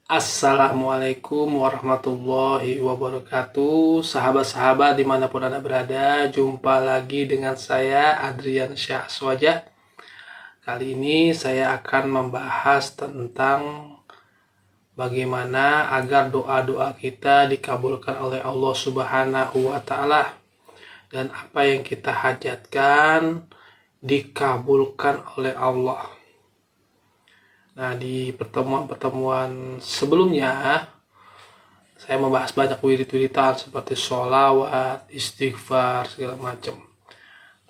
Assalamualaikum warahmatullahi wabarakatuh. Sahabat-sahabat dimanapun Anda berada, jumpa lagi dengan saya Adrian Syahswajah. Kali ini saya akan membahas tentang bagaimana agar doa-doa kita dikabulkan oleh Allah Subhanahu wa Ta'ala, dan apa yang kita hajatkan dikabulkan oleh Allah. Nah, di pertemuan-pertemuan sebelumnya saya membahas banyak wirid-wiridan seperti sholawat, istighfar, segala macam.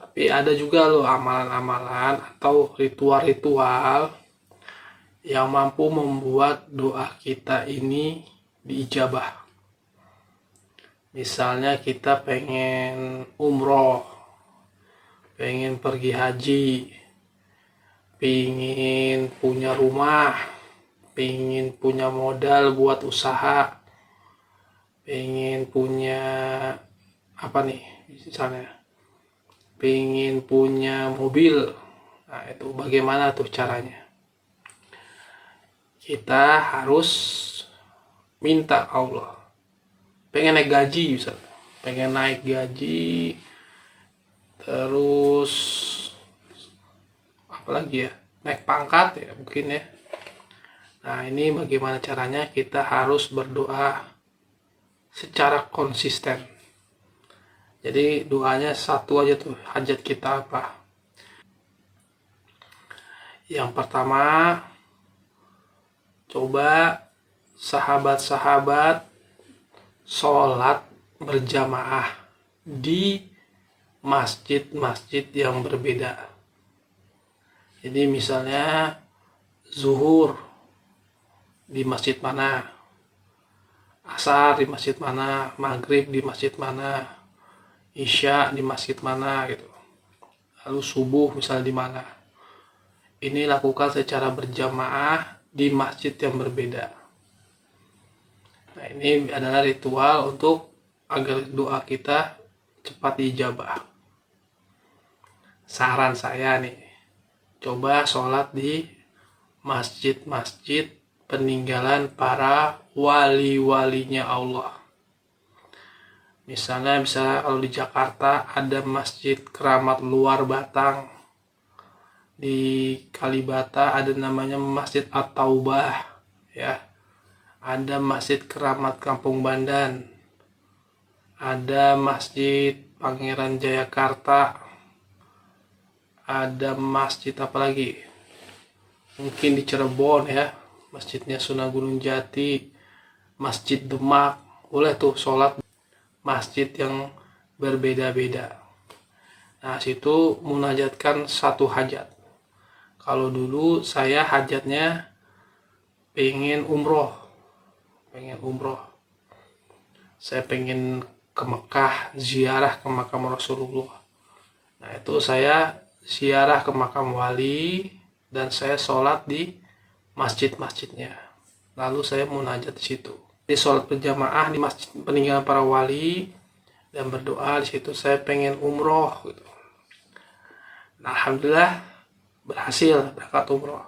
Tapi ada juga loh amalan-amalan atau ritual-ritual yang mampu membuat doa kita ini diijabah. Misalnya kita pengen umroh, pengen pergi haji, pengen punya rumah, pengen punya modal buat usaha, pengen punya apa nih misalnya, pengen punya mobil. Nah, itu bagaimana tuh caranya? Kita harus minta Allah. Pengen naik gaji misalnya, pengen naik gaji, terus apalagi ya, naik pangkat ya mungkin ya. Nah, ini bagaimana caranya? Kita harus berdoa secara konsisten. Jadi doanya satu aja tuh, hajat kita apa. Yang pertama, coba sahabat-sahabat sholat berjamaah di masjid-masjid yang berbeda. Jadi misalnya zuhur di masjid mana, asar di masjid mana, maghrib di masjid mana, isya di masjid mana gitu. Lalu subuh misalnya di mana. Ini lakukan secara berjamaah di masjid yang berbeda. Nah, ini adalah ritual untuk agar doa kita cepat diijabah. Saran saya nih, coba sholat di masjid-masjid peninggalan para wali-walinya Allah. Misalnya kalau di Jakarta ada Masjid Keramat Luar Batang, di Kalibata ada namanya Masjid At-Taubah ya, ada Masjid Keramat Kampung Bandan, ada Masjid Pangeran Jayakarta, ada masjid apa lagi, mungkin di Cirebon ya, masjidnya Sunan Gunung Jati, Masjid Demak. Boleh tuh sholat masjid yang berbeda-beda. Nah, situ munajatkan satu hajat. Kalau dulu saya hajatnya pengen umroh, saya pengen ke Mekah, ziarah ke makam Rasulullah. Nah, itu saya ziarah ke makam wali dan saya sholat di masjid-masjidnya. Lalu saya munajat di situ. Di sholat berjamaah di masjid peninggalan para wali dan berdoa di situ, saya pengen umroh gitu. Nah, alhamdulillah berhasil berangkat umroh.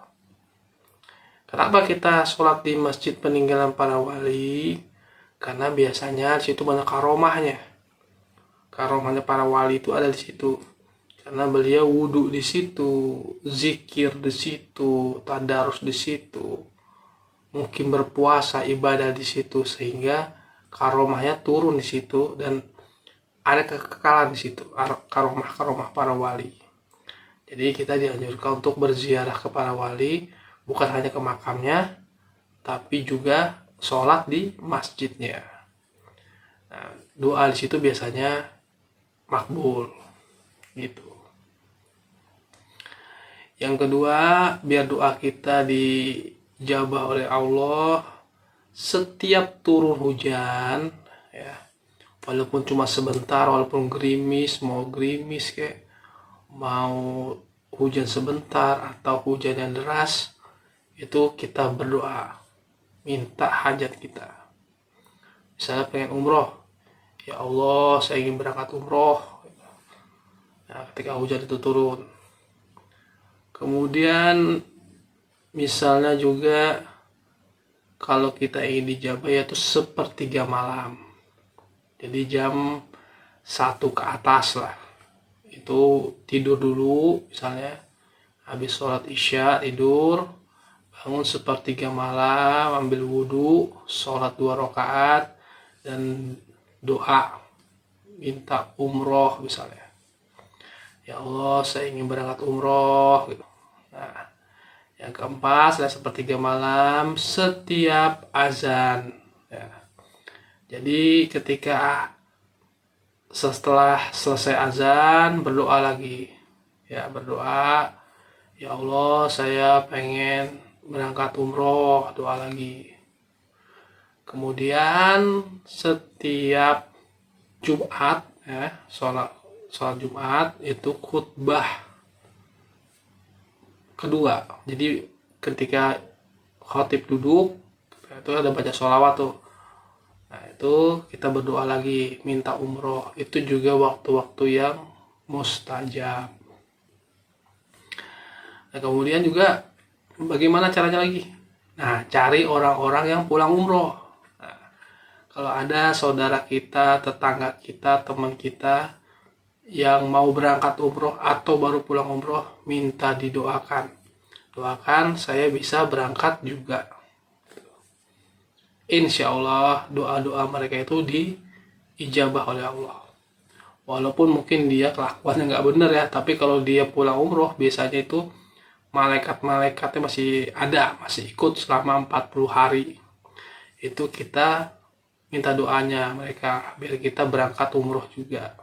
Kenapa kita sholat di masjid peninggalan para wali? Karena biasanya di situ banyak karomahnya. Karomahnya para wali itu ada di situ. Karena beliau wudhu di situ, zikir di situ, tadarus di situ, mungkin berpuasa, ibadah di situ, sehingga karomahnya turun di situ dan ada kekekalan di situ, karomah para wali. Jadi kita dianjurkan untuk berziarah ke para wali, bukan hanya ke makamnya, tapi juga sholat di masjidnya. Nah, doa di situ biasanya makbul gitu. Yang kedua, biar doa kita dijabah oleh Allah, setiap turun hujan ya, walaupun cuma sebentar, walaupun mau gerimis kayak, mau hujan sebentar atau hujan yang deras, itu kita berdoa, minta hajat kita. Misalnya pengen umroh, ya Allah saya ingin berangkat umroh. Nah, ketika hujan itu turun. Kemudian misalnya juga kalau kita ingin dijabah yaitu sepertiga malam. Jadi jam 1 ke atas lah. Itu tidur dulu, misalnya habis sholat isya tidur, bangun sepertiga malam, ambil wudhu, sholat 2 rakaat, dan doa minta umroh misalnya. Ya Allah, saya ingin berangkat umroh gitu. Nah, yang keempat, setelah sepertiga malam setiap azan ya. Jadi ketika setelah selesai azan berdoa lagi ya, berdoa, ya Allah saya pengen berangkat umroh, doa lagi. Kemudian setiap Jumat ya, sholat Jumat itu khutbah kedua. Jadi ketika khotib duduk itu ada baca sholawat tuh. Nah itu kita berdoa lagi minta umroh. Itu juga waktu-waktu yang mustajab. Nah kemudian juga bagaimana caranya lagi? Nah cari orang-orang yang pulang umroh. Nah, kalau ada saudara kita, tetangga kita, teman kita yang mau berangkat umroh atau baru pulang umroh, minta didoakan. Doakan saya bisa berangkat juga. Insya Allah doa-doa mereka itu diijabah oleh Allah. Walaupun mungkin dia kelakuannya nggak benar ya, tapi kalau dia pulang umroh biasanya itu malaikat-malaikatnya masih ada, masih ikut selama 40 hari. Itu kita minta doanya mereka biar kita berangkat umroh juga.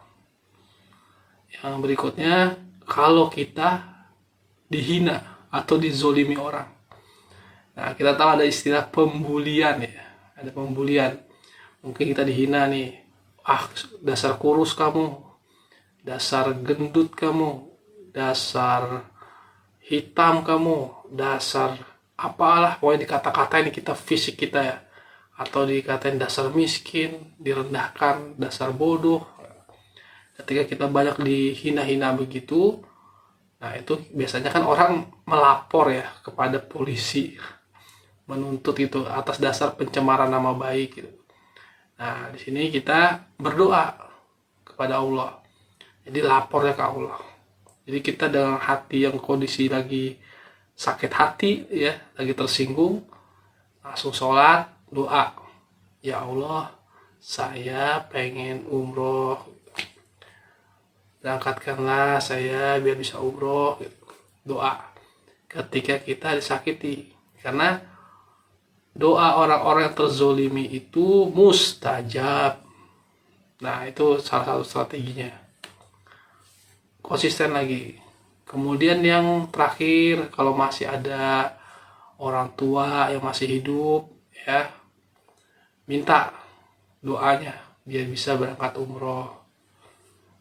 Yang berikutnya, kalau kita dihina atau dizolimi orang. Nah, kita tahu ada istilah pembulian ya. Ada pembulian. Mungkin kita dihina nih. Ah, dasar kurus kamu. Dasar gendut kamu. Dasar hitam kamu. Dasar apalah. Pokoknya dikata-katain kita, fisik kita ya. Atau dikatain dasar miskin, direndahkan, dasar bodoh. Ketika kita banyak dihina-hina begitu, nah itu biasanya kan orang melapor ya kepada polisi, menuntut itu atas dasar pencemaran nama baik gitu. Nah di sini kita berdoa kepada Allah, jadi lapornya ke Allah. Jadi kita dengan hati yang kondisi lagi sakit hati ya, lagi tersinggung, langsung sholat doa, ya Allah saya pengen umroh, berangkatkanlah saya biar bisa umroh gitu. Doa ketika kita disakiti, karena doa orang-orang yang terzolimi itu mustajab. Nah itu salah satu strateginya, konsisten lagi. Kemudian yang terakhir, kalau masih ada orang tua yang masih hidup ya, minta doanya biar bisa berangkat umroh.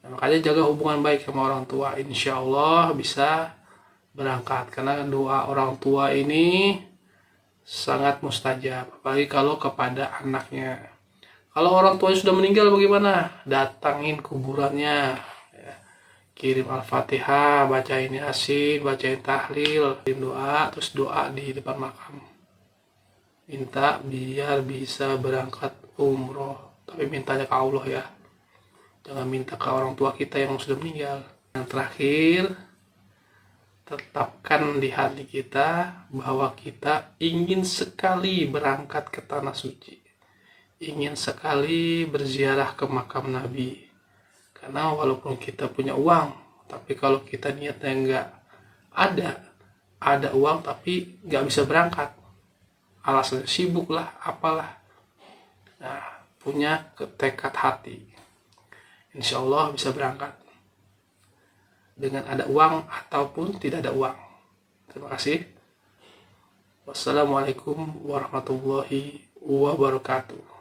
Nah, makanya jaga hubungan baik sama orang tua, insya Allah bisa berangkat. Karena doa orang tua ini sangat mustajab, apalagi kalau kepada anaknya. Kalau orang tuanya sudah meninggal bagaimana? Datangin kuburannya ya. Kirim Al-Fatihah, bacain Yasin, bacain tahlil, kirim doa, terus doa di depan makam. Minta biar bisa berangkat umroh, tapi mintanya ke Allah ya. Jangan minta ke orang tua kita yang sudah meninggal. Yang terakhir, tetapkan di hati kita bahwa kita ingin sekali berangkat ke tanah suci. Ingin sekali berziarah ke makam Nabi. Karena walaupun kita punya uang, tapi kalau kita niatnya nggak ada uang tapi nggak bisa berangkat. Alasannya sibuk lah, apalah. Nah, punya tekad hati, insya Allah bisa berangkat dengan ada uang ataupun tidak ada uang. Terima kasih. Wassalamualaikum warahmatullahi wabarakatuh.